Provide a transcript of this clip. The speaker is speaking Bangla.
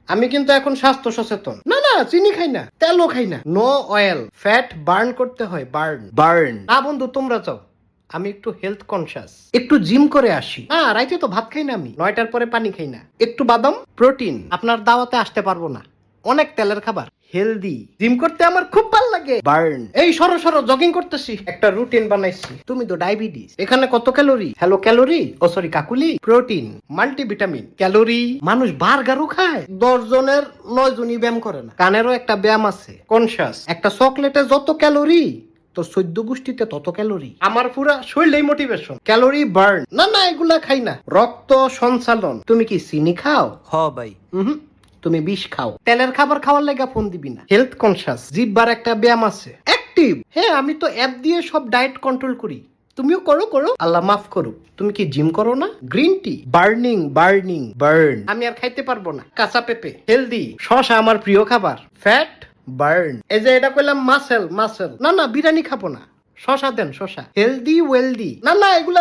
আমি কিন্তু এখন স্বাস্থ্য সচেতন। না না, চিনি খাই না, তেলও খাই না, নো অয়েল। ফ্যাট বার্ন করতে হয়, বার্ন বার্ন। না বন্ধু, তোমরা চাও আমি একটু হেলথ কনসিয়াস, একটু জিম করে আসি। না, রাইতে তো ভাত খাই না, আমি 9টার পরে পানি খাই না। একটু বাদাম প্রোটিন। আপনার দাওয়াতে আসতে পারবো না, অনেক তেলের খাবার। হেলদি জিম করতে আমার খুব ভালো লাগে। বার্ন। এই সরো সরো, জগিং করতেছি, একটা রুটিন বানাইছি। তুমি তো ডায়াবেটিস, এখানে কত ক্যালোরি? হ্যালো ক্যালোরি, ও sorry Kakuli. Protein, multivitamin, calorie. মানুষ বার্গারও খায়, 10 জনের 9 জনই ব্যায়াম করে না। কানেরও একটা ব্যায়াম আছে, কনসিয়াস। একটা চকলেটে যত ক্যালোরি, তো 14 গোষ্ঠীতে তত ক্যালোরি। আমার পুরা শরীরেই মোটিভেশন, ক্যালোরি বার্ন। না না, এগুলা খাই না। রক্ত সঞ্চালন। তুমি কি চিনি খাও? হ ভাই। তুমি বিষ খাও। তেলের খাবার খাওয়ার লেগা ফোন দিবি না। হেলথ কনসিয়াস, জিব্বার একটা ব্যায়াম আছে, অ্যাক্টিভ। হ্যাঁ, আমি তো অ্যাপ দিয়ে সব ডায়েট কন্ট্রোল করি। তুমিও করো করো, আল্লাহ মাফ করুক। তুমি কি জিম করো না? Green tea, burning burning burn. আমি আর খাইতে পারবো না। কাঁচা পেঁপে, হেলদি। শশা আমার প্রিয় খাবার। Fat burn. এই যে এটা কইলাম মাসেল মাসেল। না না, বিরিয়ানি খাবো না, শশা দেন শশা। Healthy wealthy. না না, এগুলা